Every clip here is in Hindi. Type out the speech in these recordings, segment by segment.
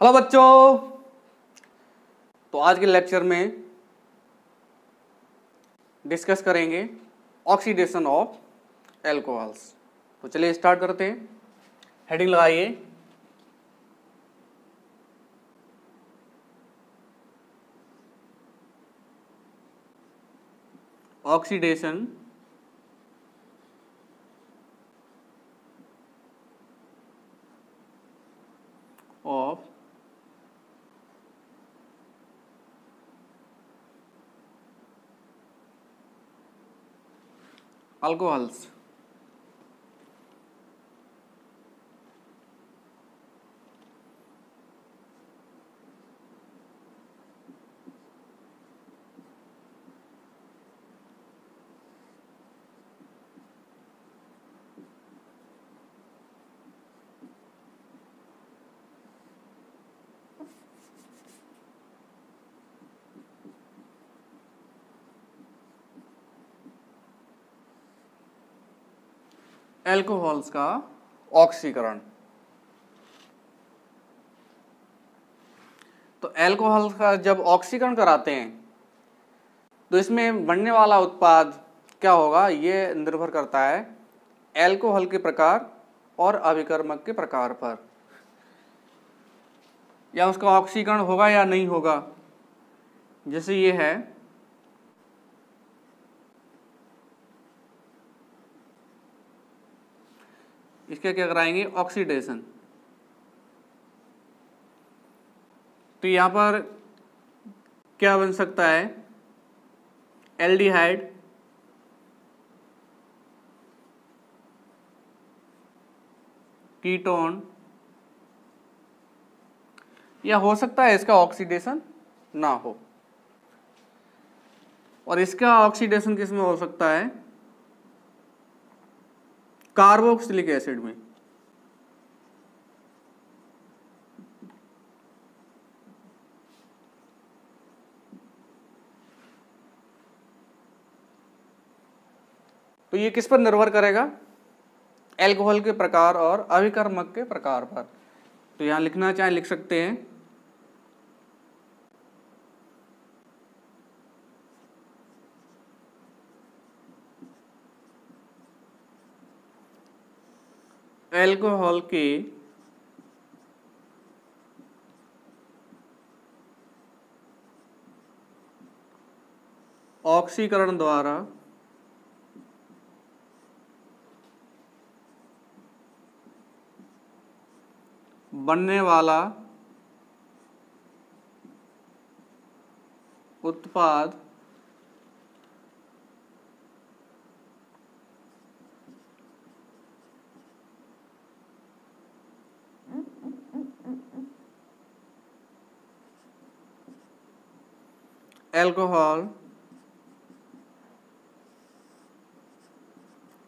हेलो बच्चों। तो आज के लेक्चर में डिस्कस करेंगे ऑक्सीडेशन ऑफ एल्कोहल्स। तो चलिए स्टार्ट करते हैं। हेडिंग लगाइए ऑक्सीडेशन ऑफ अल्कोहल्स। एल्कोहल्स का ऑक्सीकरण। तो एल्कोहल का जब ऑक्सीकरण कराते हैं तो इसमें बनने वाला उत्पाद क्या होगा, ये निर्भर करता है एल्कोहल के प्रकार और अभिकर्मक के प्रकार पर, या उसका ऑक्सीकरण होगा या नहीं होगा। जैसे ये है इसका क्या कराएंगे, ऑक्सीडेशन। तो यहां पर क्या बन सकता है, एल्डिहाइड, कीटोन, या हो सकता है इसका ऑक्सीडेशन ना हो। और इसका ऑक्सीडेशन किस में हो सकता है, कार्बोक्सिलिक एसिड में। तो ये किस पर निर्भर करेगा, एल्कोहल के प्रकार और अभिकर्मक के प्रकार पर। तो यहां लिखना चाहे लिख सकते हैं, एल्कोहल के ऑक्सीकरण द्वारा बनने वाला उत्पाद एल्कोहल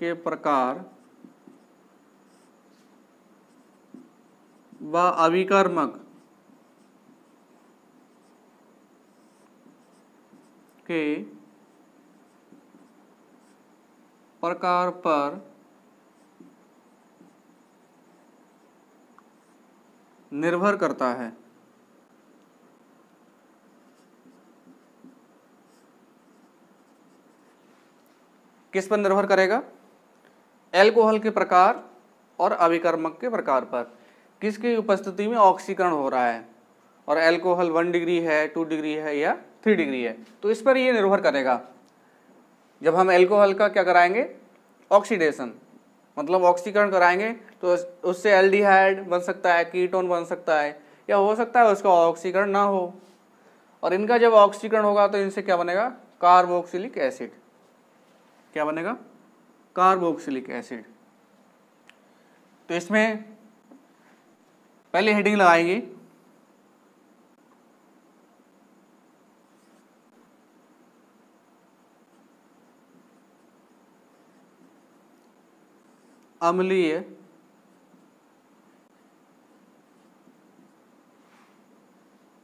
के प्रकार व अभिकर्मक के प्रकार पर निर्भर करता है। किस पर निर्भर करेगा, एल्कोहल के प्रकार और अभिकर्मक के प्रकार पर, किसकी उपस्थिति में ऑक्सीकरण हो रहा है। और एल्कोहल 1 डिग्री है, 2 डिग्री है या 3 डिग्री है, तो इस पर ये निर्भर करेगा। जब हम एल्कोहल का क्या कराएंगे, ऑक्सीडेशन, मतलब ऑक्सीकरण कराएंगे, तो उससे एल्डिहाइड बन सकता है, कीटोन बन सकता है, या हो सकता है उसका ऑक्सीकरण ना हो। और इनका जब ऑक्सीकरण होगा तो इनसे क्या बनेगा, कार्बोक्सिलिक एसिड। क्या बनेगा, कार्बोक्सिलिक एसिड। तो इसमें पहले हेडिंग लगाएंगे अम्लीय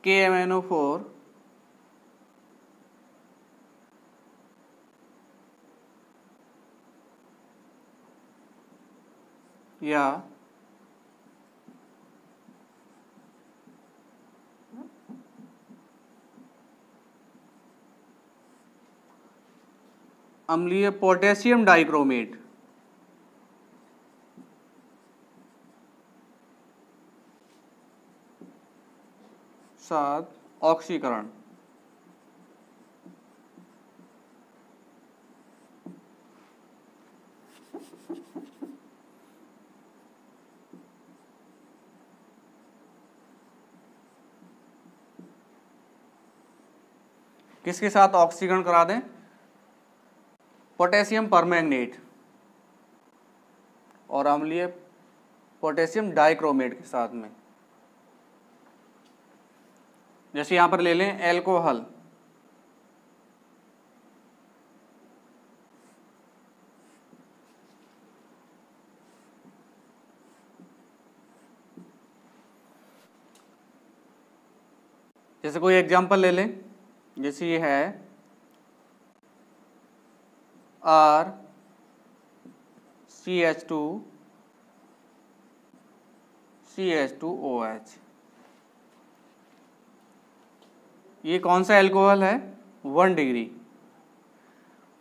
KMnO4 या अम्लीय पोटेशियम डाइक्रोमेट, साथ ऑक्सीकरण। किसके साथ ऑक्सीकरण करा दें? पोटेशियम परमैंगनेट और अम्लीय पोटेशियम डाइक्रोमेट के साथ में। जैसे यहां पर ले लें एल्कोहल, जैसे कोई एग्जांपल ले लें, जैसे ये है RCH2CH2OH। ये कौन सा एल्कोहल है? 1 डिग्री।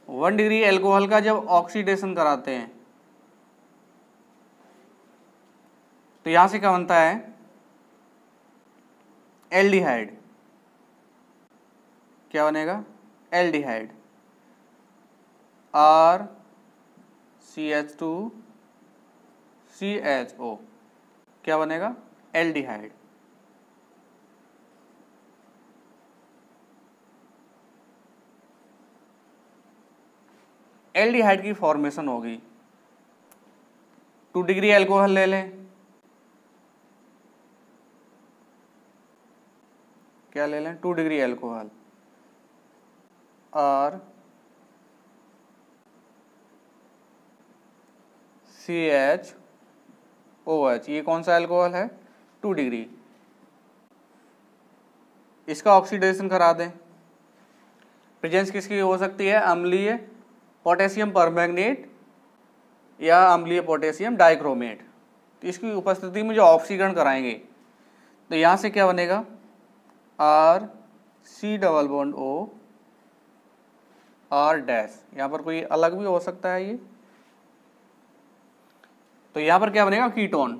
1 डिग्री एल्कोहल का जब ऑक्सीडेशन कराते हैं तो यहां से क्या बनता है? एल्डिहाइड। क्या बनेगा? एल्डिहाइड। RCH2CHO क्या बनेगा? एल्डिहाइड। एल्डिहाइड की फॉर्मेशन होगी। 2 डिग्री एल्कोहल ले लें, क्या ले लें? 2 डिग्री एल्कोहल, RCHOH। ये कौन सा एल्कोहल है? 2 डिग्री। इसका ऑक्सीडेशन करा दें। प्रेजेंस किसकी हो सकती है? अम्लीय पोटेशियम परमैंगनेट या अम्लीय पोटेशियम डाइक्रोमेट। तो इसकी उपस्थिति में जो ऑक्सीकरण कराएंगे तो यहां से क्या बनेगा? RC⋯O R dash. यहां पर कोई अलग भी हो सकता है ये, तो यहां पर क्या बनेगा? कीटोन।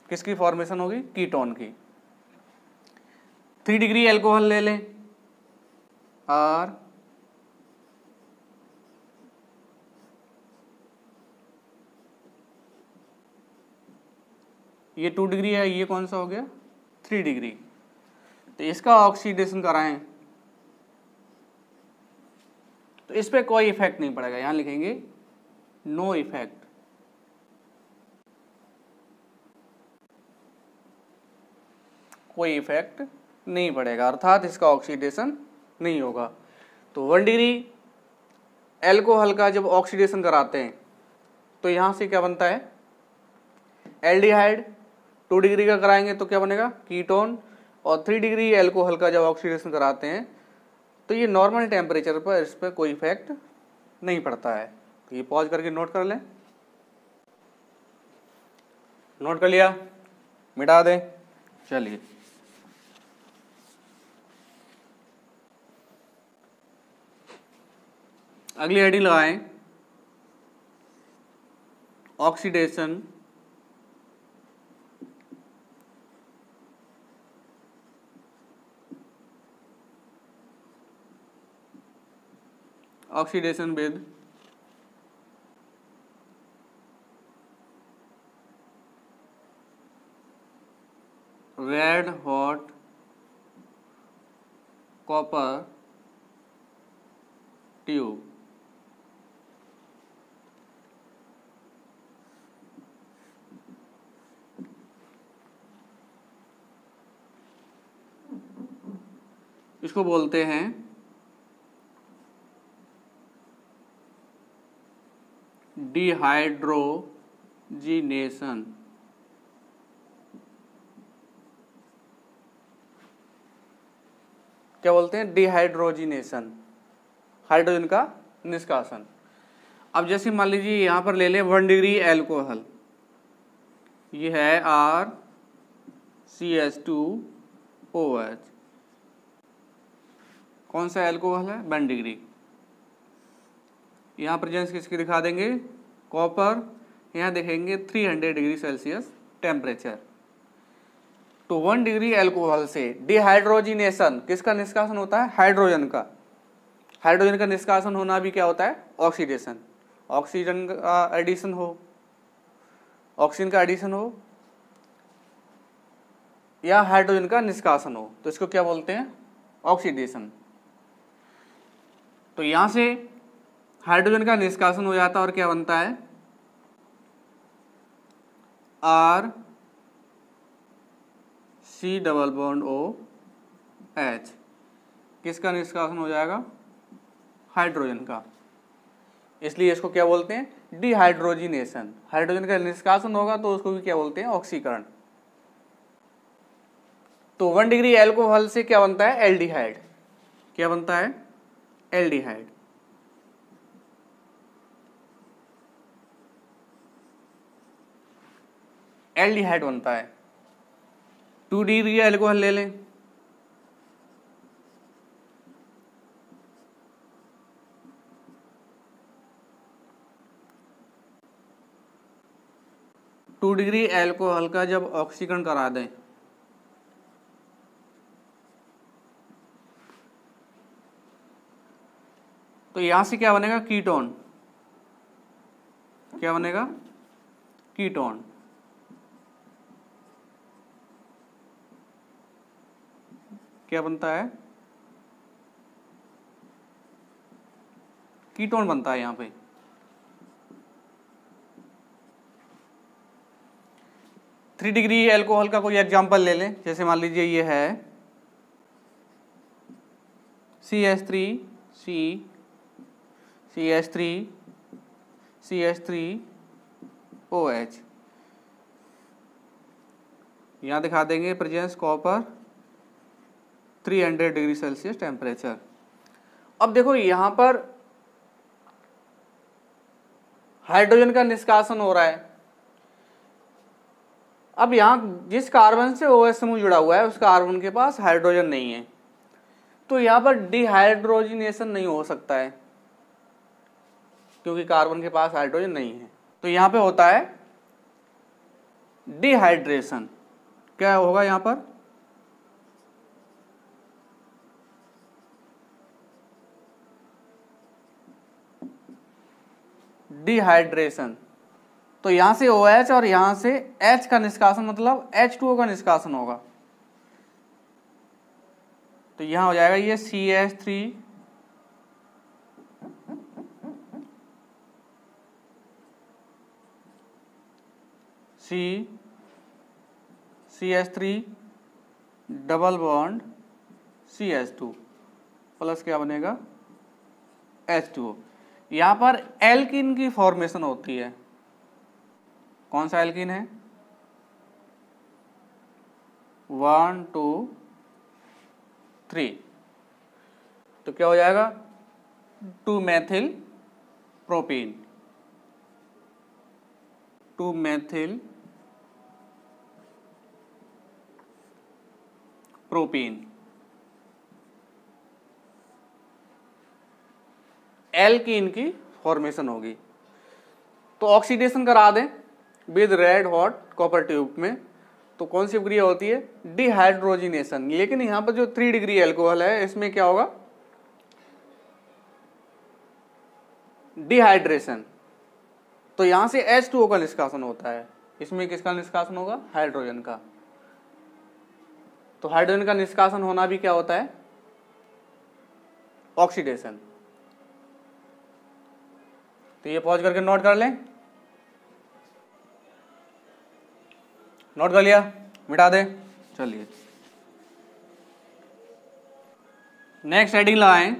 किसकी फॉर्मेशन होगी? कीटोन की। 3 डिग्री एल्कोहल ले लें, ये 2 डिग्री है, ये कौन सा हो गया? 3 डिग्री। तो इसका ऑक्सीडेशन कराएं तो इस पे कोई इफेक्ट नहीं पड़ेगा। यहां लिखेंगे नो इफेक्ट। कोई इफेक्ट नहीं पड़ेगा, अर्थात इसका ऑक्सीडेशन नहीं होगा। तो 1 डिग्री एल्कोहल का जब ऑक्सीडेशन कराते हैं तो यहां से क्या बनता है? एल्डिहाइड। 2 डिग्री का कराएंगे तो क्या बनेगा? कीटोन। और 3 डिग्री एल्कोहल का जब ऑक्सीडेशन कराते हैं तो ये नॉर्मल टेम्परेचर पर इस पर कोई इफेक्ट नहीं पड़ता है। तो ये पॉज करके नोट कर लें। नोट कर लिया? मिटा दें। चलिए, अगली हेडिंग लगाएं, oxidation with red hot copper tube. इसको बोलते हैं डिहाइड्रोजिनेशन। क्या बोलते हैं? डिहाइड्रोजिनेशन, हाइड्रोजन का निष्कासन। अब जैसे मान लीजिए यहां पर ले लें 1 डिग्री एल्कोहल, ये है RCH2OH कौन सा एल्कोहल है? 1 डिग्री। यहाँ प्रेजेंस किसकी दिखा देंगे? कॉपर। यहाँ देखेंगे 300 डिग्री सेल्सियस टेम्परेचर। तो 1 डिग्री एल्कोहल से डिहाइड्रोजिनेशन किसका निष्कासन होता है? हाइड्रोजन का। हाइड्रोजन का निष्कासन होना भी क्या होता है? ऑक्सीडेशन। ऑक्सीजन का एडिशन हो, ऑक्सीजन का एडिशन हो या हाइड्रोजन का निष्कासन हो तो इसको क्या बोलते हैं? ऑक्सीडेशन। तो यहां से हाइड्रोजन का निष्कासन हो जाता है और क्या बनता है? R C double bond O H. किसका निष्कासन हो जाएगा? हाइड्रोजन का। इसलिए इसको क्या बोलते हैं? डिहाइड्रोजिनेशन। हाइड्रोजन का निष्कासन होगा तो उसको भी क्या बोलते हैं? ऑक्सीकरण। तो 1 डिग्री एल्कोहल से क्या बनता है? एल्डिहाइड। क्या बनता है? एल्डिहाइड। एल्डिहाइड बनता है। 2 डिग्री एल्कोहल ले लें, टू डिग्री एल्कोहल का जब ऑक्सीकरण करा दें तो यहां से क्या बनेगा? कीटोन। क्या बनेगा? कीटोन। क्या बनता है? कीटोन बनता है यहां पे। थ्री डिग्री एल्कोहल का कोई एग्जांपल ले लें, जैसे मान लीजिए ये है CH3C CH3 CH3OH। यहाँ दिखा देंगे presence copper 300 degree Celsius temperature. अब देखो यहाँ पर हाइड्रोजन का निष्कासन हो रहा है। अब यहाँ जिस कार्बन से OH समूह जुड़ा हुआ है उस कार्बन के पास हाइड्रोजन नहीं है, तो यहाँ पर डिहाइड्रोजिनेशन नहीं हो सकता है क्योंकि कार्बन के पास हाइड्रोजन नहीं है। तो यहाँ पे होता है डिहाइड्रेशन। क्या होगा यहाँ पर? डिहाइड्रेशन। तो यहां से OH और यहां से H का निष्कासन मतलब H2O का निष्कासन होगा। तो यहां हो जाएगा ये CH3 CH3 double bond CH2 plus क्या बनेगा? H2O। यहां पर एल्कीन की फॉर्मेशन होती है। कौन सा एल्कीन है? 1 2 3। तो क्या हो जाएगा? 2 methyl propene. 2 methyl propene. Alkene की फॉर्मेशन होगी। तो ऑक्सीडेशन करा दें with red hot copper tube में तो कौन सी प्रक्रिया होती है? डिहाइड्रोजिनेशन। लेकिन यहां पर जो 3 डिग्री एल्कोहल है इसमें क्या होगा? डिहाइड्रेशन। तो यहां से H2O का निष्कासन होता है। इसमें किसका निष्कासन होगा? हाइड्रोजन का। तो हाइड्रोजन का निष्कासन होना भी क्या होता है? ऑक्सीडेशन। तो ये पॉज करके नोट कर लें। नोट कर लिया? मिटा दे। चलिए नेक्स्ट हेडिंग लगाएं।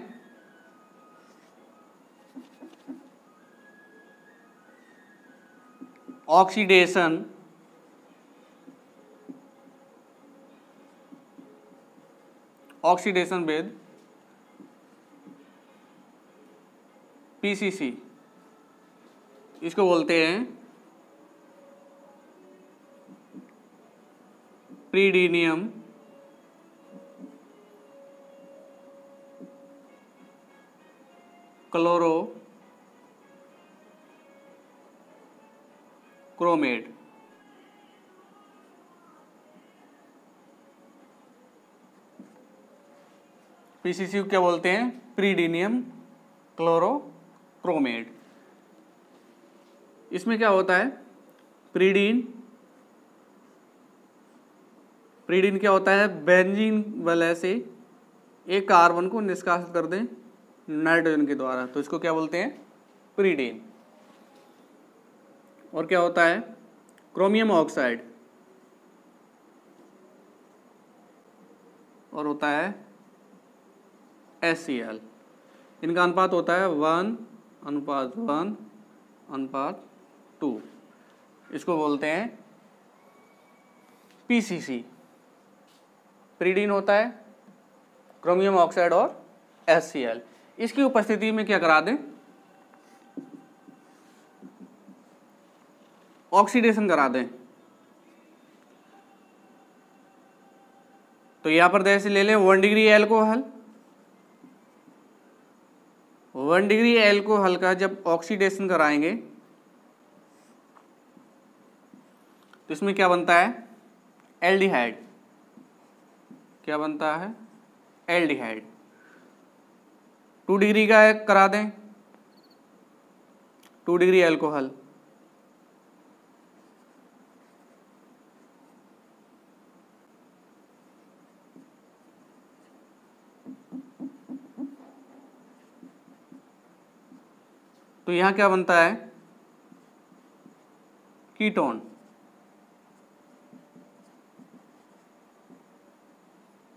Oxidation oxidation with PCC। इसको बोलते हैं प्रीडीनियम क्लोरो क्रोमेट। पीसीसी को क्या बोलते हैं? प्रीडीनियम क्लोरोक्रोमेट। इसमें क्या होता है? प्रीडीन क्या होता है? बेंजीन वलय से एक कार्बन को निष्कासित कर दें नाइट्रोजन के द्वारा, तो इसको क्या बोलते हैं? प्रीडीन। और क्या होता है? क्रोमियम ऑक्साइड, और होता है HCl। इनका अनुपात होता है 1:1:2। इसको बोलते हैं PCC। प्रीडीन होता है, क्रोमियम ऑक्साइड और HCl। इसकी उपस्थिति में क्या करा दें? ऑक्सीडेशन करा दें। तो यहां पर जैसे ले लें 1 डिग्री एल्कोहल। 1 डिग्री एल्कोहल का जब ऑक्सीडेशन कराएंगे तो इसमें क्या बनता है? एल्डिहाइड। क्या बनता है? एल्डिहाइड। 2 डिग्री का एक करा दें, 2 डिग्री एल्कोहल, तो यहां क्या बनता है? कीटोन।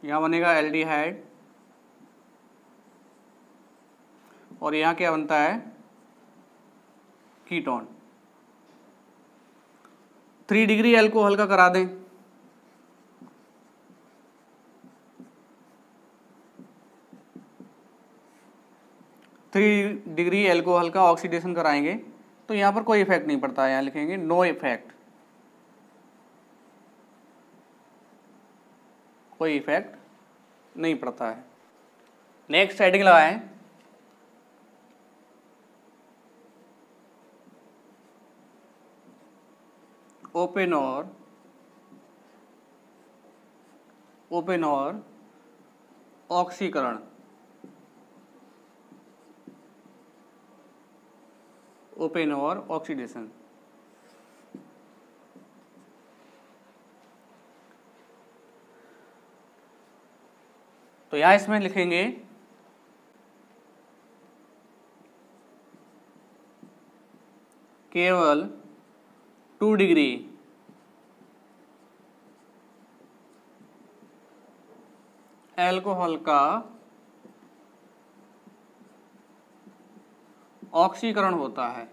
यहां बनेगा एल्डिहाइड, और यहां क्या बनता है? कीटोन। 3 डिग्री एल्कोहल का करा दें, डिग्री एल्कोहल का ऑक्सीडेशन कराएंगे तो यहां पर कोई इफेक्ट नहीं पड़ता है। यहां लिखेंगे नो इफेक्ट, कोई इफेक्ट नहीं पड़ता है। नेक्स्ट हेडिंग लगाएं, ओपन और ऑक्सीकरण। ओपन और ऑक्सीडेशन। तो यहां इसमें लिखेंगे केवल 2 डिग्री एल्कोहल का ऑक्सीकरण होता है।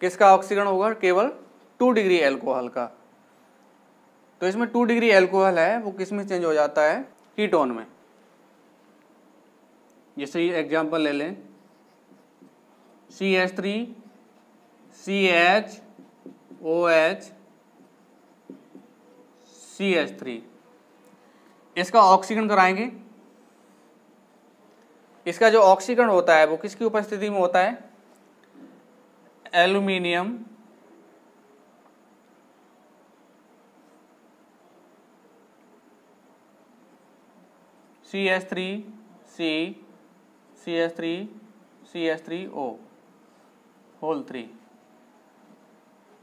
किसका ऑक्सीकरण होगा? केवल 2 डिग्री एल्कोहल का। तो इसमें 2 डिग्री एल्कोहल है वो किस में चेंज हो जाता है? कीटोन में। जैसे एग्जांपल ले लें, CH3 CHOH CH3, इसका ऑक्सीकरण कराएंगे। इसका जो ऑक्सीकरण होता है वो किसकी उपस्थिति में होता है? एल्यूमिनियम CH3C CH3CH3O होल 3,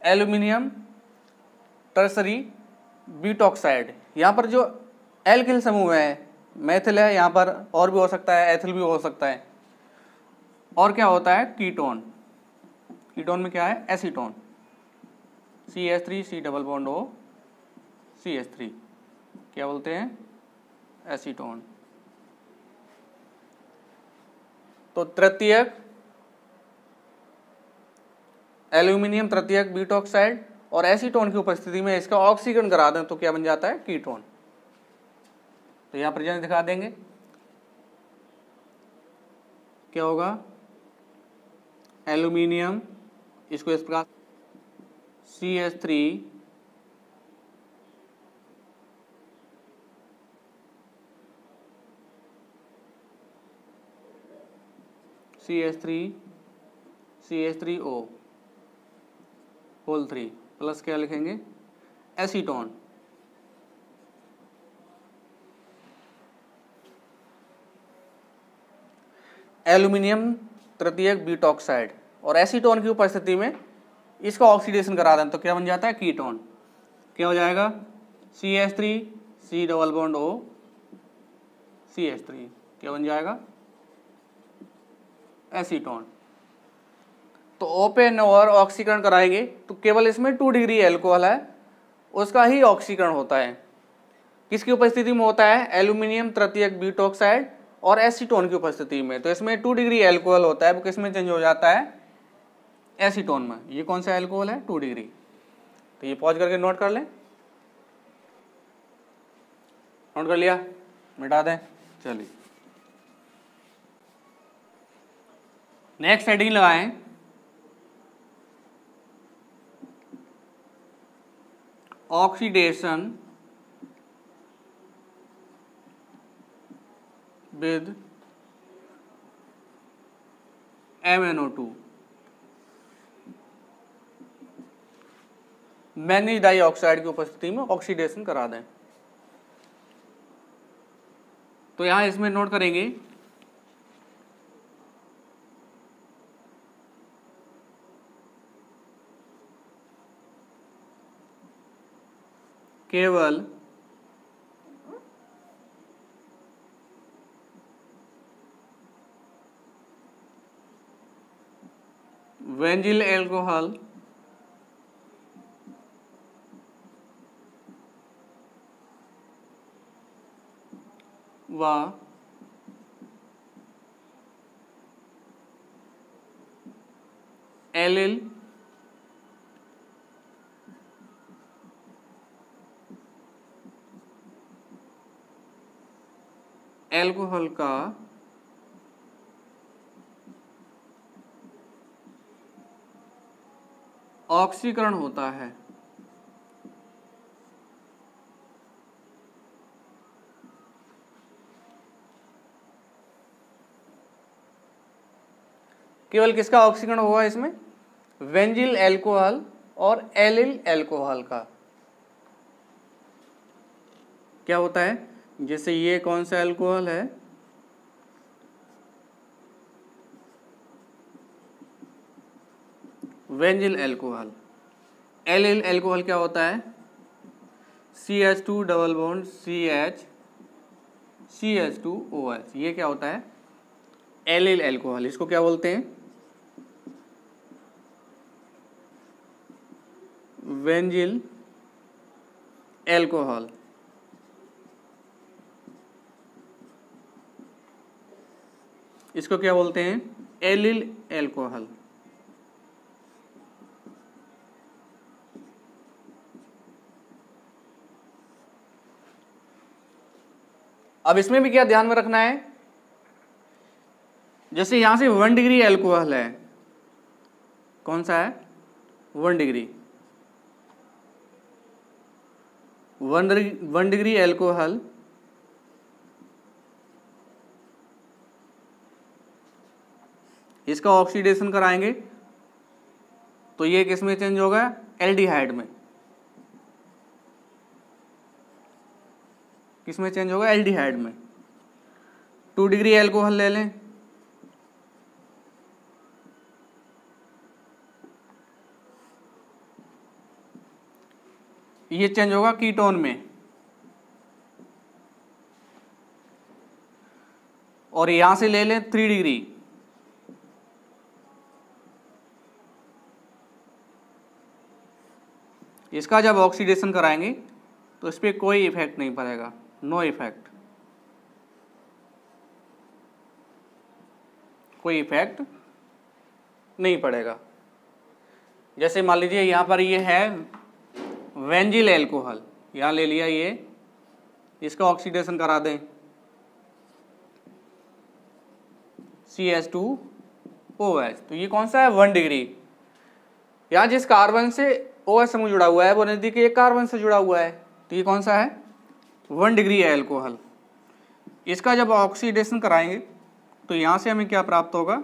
एल्यूमिनियम टर्सरी ब्यूटॉक्साइड। यहाँ पर जो एल्किल समूह है, मेथिल है, यहाँ पर और भी हो सकता है, एथिल भी हो सकता है। और क्या होता है? कीटोन। कीटोन में क्या है? Acetone, CH3 C double bond O CH3, क्या बोलते हैं? एसीटोन। तो तृतीयक एल्यूमिनियम तृतीयक ब्यूटॉक्साइड और एसीटोन की उपस्थिति में इसका ऑक्सीकरण करा दें तो क्या बन जाता है? कीटोन। तो यहां पर जैसे दिखा देंगे क्या होगा? एल्यूमिनियम, इसको इस प्रकार CH3 CH3O होल 3 प्लस क्या लिखेंगे एसीटोन। एल्यूमिनियम तृतीयक ब्यूटॉक्साइड और एसीटोन की उपस्थिति में इसका ऑक्सीडेशन करा दें तो क्या बन जाता है कीटोन। क्या हो जाएगा CH3 C double bond O CH3 क्या बन जाएगा एसीटोन। तो O पे और ऑक्सीकरण कराएंगे तो केवल इसमें 2 डिग्री एल्कोहल है उसका ही ऑक्सीकरण होता है। किसकी उपस्थिति में होता है एल्यूमिनियम तृतीयक ब्यूटॉक्साइड और एसीटोन की उपस्थिति में। तो इसमें 2 डिग्री एल्कोहल होता है वो किस में चेंज हो जाता है एसीटोन में। ये कौन सा एल्कोहल है 2 डिग्री। तो ये पॉज करके नोट कर लें। नोट कर लिया मिटा दें। चलिए नेक्स्ट हेडिंग लगाएं oxidation with MnO2 manganese dioxide की उपस्थिति में ऑक्सीडेशन करा दें। तो यहां इसमें नोट करेंगे केवल बेंजील एल्कोहल व एलिल एल्कोहल का ऑक्सीकरण होता है। केवल किसका ऑक्सीकरण होगा इसमें बेंजील एल्कोहल और एलिल एल्कोहल का। क्या होता है जैसे ये कौन सा एल्कोहल है बेंजील एल्कोहल। एलिल एल्कोहल क्या होता है CH2 double bond CH CH2OH। ये क्या होता है एलिल एल्कोहल। इसको क्या बोलते हैं बेंजील एल्कोहल। इसको क्या बोलते हैं एलिल एल्कोहल। अब इसमें भी क्या ध्यान में रखना है जैसे यहां से 1 डिग्री एल्कोहल है कौन सा है 1 डिग्री 1 डिग्री एल्कोहल इसका ऑक्सीडेशन कराएंगे तो ये किस में चेंज होगा एल्डिहाइड में। किस में चेंज होगा एल्डिहाइड में। 2 डिग्री एल्कोहल ले लें ये चेंज होगा कीटोन में और यहां से ले लें 3 डिग्री इसका जब ऑक्सीडेशन कराएंगे तो इस पर कोई इफेक्ट नहीं पड़ेगा नो इफेक्ट कोई इफेक्ट नहीं पड़ेगा। जैसे मान लीजिए यहां पर ये है बेंजील एल्कोहल यहां ले लिया ये इसका ऑक्सीडेशन करा दें CH2OH तो ये कौन सा है 1 डिग्री। यहां जिस कार्बन से OH समूह जुड़ा हुआ है वो नजदीक एक कार्बन से जुड़ा हुआ है तो ये कौन सा है 1 डिग्री एल्कोहल। इसका जब ऑक्सीडेशन कराएंगे तो यहां से हमें क्या प्राप्त होगा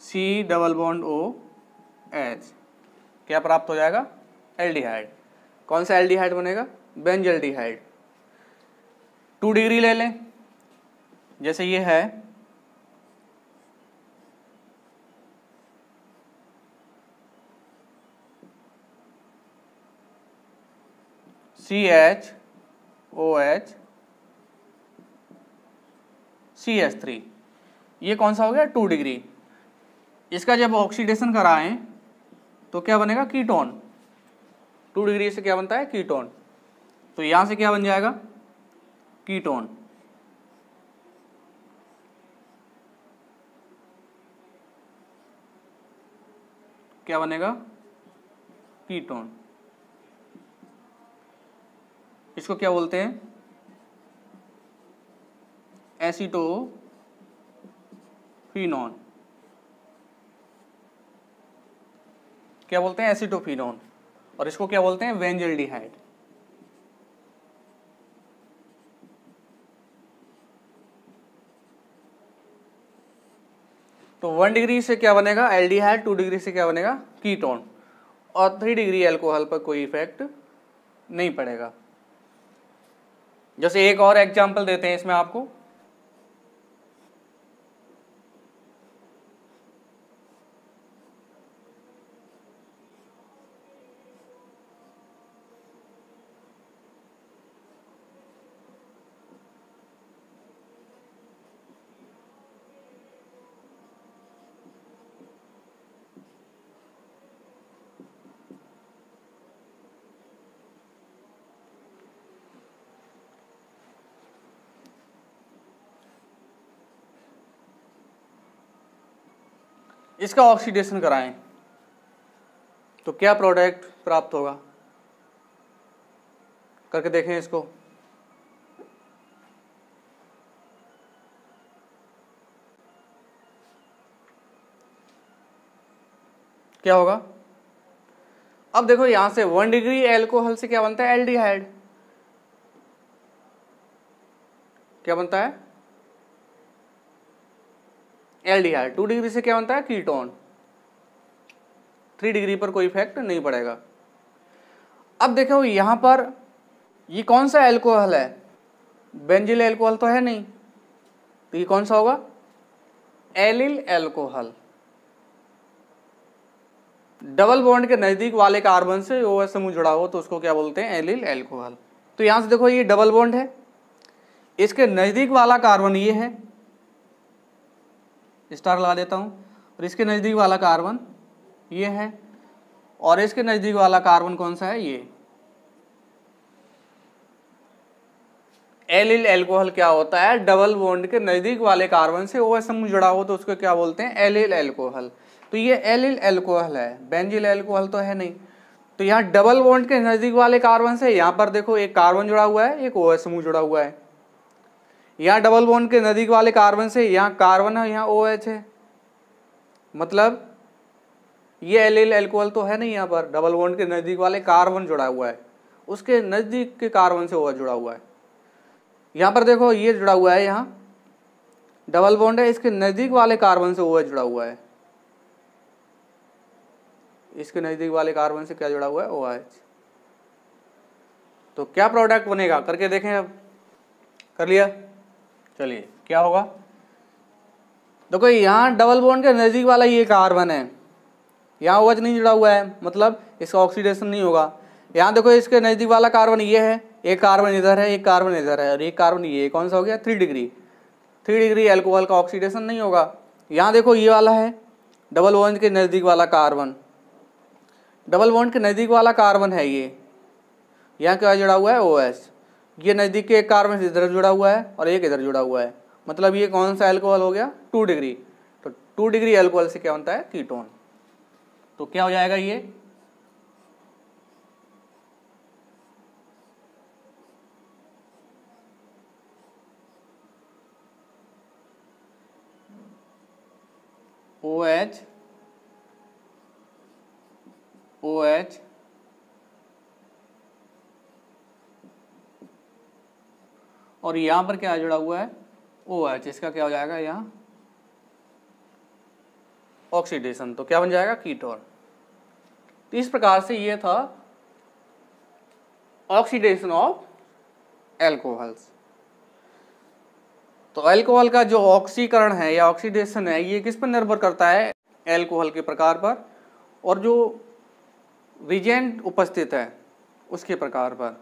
C डबल बॉन्ड OH, क्या प्राप्त हो जाएगा? एल्डिहाइड। कौन सा एल्डिहाइड बनेगा? बेंजल्डिहाइड। 2 डिग्री ले लें, जैसे ये है CHOH CH3, ये कौन सा हो गया? 2 डिग्री। इसका जब ऑक्सीडेशन कराएं तो क्या बनेगा? कीटोन। 2 डिग्री से क्या बनता है? कीटोन। तो यहां से क्या बन जाएगा? कीटोन। क्या बनेगा? कीटोन। इसको क्या बोलते हैं? एसीटोफिनोन। क्या बोलते हैं? एसीटोफिनोन। और इसको क्या बोलते हैं? बेंजल्डिहाइड। तो 1 डिग्री से क्या बनेगा? एल्डिहाइड। 2 डिग्री से क्या बनेगा? कीटोन। और 3 डिग्री अल्कोहल पर कोई इफेक्ट नहीं पड़ेगा। जैसे एक और एग्जांपल देते हैं इसमें आपको। इसका ऑक्सीडेशन कराएं तो क्या प्रोडक्ट प्राप्त होगा? करके देखें इसको। क्या होगा? अब देखो यहां से 1 डिग्री एल्कोहल से क्या बनता है? एल्डिहाइड। क्या बनता है? एल्डिहाइड। 2 डिग्री से क्या बनता है? कीटोन। 3 डिग्री पर कोई इफेक्ट नहीं पड़ेगा। अब देखो यहां पर ये कौन सा एल्कोहल है? बेंजिल एल्कोहल तो है नहीं, तो ये कौन सा होगा? Allele alcohol. डबल बॉन्ड के नजदीक वाले कार्बन से OH समूह जुड़ा हो तो उसको क्या बोलते हैं? Allyl alcohol. तो यहां से देखो ये डबल बॉन्ड है, इसके नजदीक वाला कार्बन ये है, स्टार लगा देता हूं, और इसके नजदीक वाला कार्बन ये है, और इसके नजदीक वाला कार्बन कौन सा है? ये। एलिल एल्कोहल क्या होता है? डबल बॉन्ड के नजदीक वाले कार्बन से OH समूह जुड़ा हो तो उसको क्या बोलते हैं? Allyl alcohol. तो ये एलिल एल्कोहल है, बेंजिल एल्कोहल तो है नहीं। तो यहाँ डबल बॉन्ड के नजदीक वाले कार्बन से यहाँ पर देखो एक कार्बन जुड़ा हुआ है, एक OH समूह जुड़ा हुआ है। यहाँ डबल बॉन्ड के नजदीक वाले कार्बन से यहाँ कार्बन है, यहाँ OH है, मतलब ये एलिल एल्कोहल तो है नहीं। यहाँ पर डबल बॉन्ड के नजदीक वाले कार्बन जुड़ा हुआ है, उसके नजदीक के कार्बन से OH जुड़ा हुआ है। यहाँ पर देखो ये जुड़ा हुआ है, यहाँ डबल बॉन्ड है, इसके नजदीक वाले कार्बन से OH जुड़ा हुआ है, इसके नजदीक वाले कार्बन से क्या जुड़ा हुआ है? OH। तो क्या प्रोडक्ट बनेगा? करके देखें। अब कर लिया, चलिए क्या होगा? देखो यहाँ डबल बॉन्ड के नजदीक वाला ये कार्बन है, यहाँ OH नहीं जुड़ा हुआ है, मतलब इसका ऑक्सीडेशन नहीं होगा। यहाँ देखो इसके नजदीक वाला कार्बन ये है, एक कार्बन इधर है, एक कार्बन इधर है, और एक कार्बन ये कौन सा हो गया? 3 डिग्री। 3 डिग्री अल्कोहल का ऑक्सीडेशन नहीं होगा। यहाँ देखो ये वाला है डबल बॉन्ड के नजदीक वाला कार्बन, डबल बॉन्ड के नजदीक वाला कार्बन है ये, यहाँ क्या जुड़ा हुआ है? OH। ये नजदीक के एक कार्बन इधर जुड़ा हुआ है और एक इधर जुड़ा हुआ है, मतलब ये कौन सा अल्कोहल हो गया? 2 डिग्री। तो 2 डिग्री अल्कोहल से क्या बनता है? कीटोन। तो क्या हो जाएगा? ये OH OH और यहां पर क्या जुड़ा हुआ है? OH। इसका क्या हो जाएगा? यहाँ ऑक्सीडेशन, तो क्या बन जाएगा कीटोन। तो इस प्रकार से ये था ऑक्सीडेशन ऑफ एल्कोहल्स। तो अल्कोहल का जो ऑक्सीकरण है या ऑक्सीडेशन है ये किस पर निर्भर करता है, एल्कोहल के प्रकार पर और जो रिजेंट उपस्थित है उसके प्रकार पर।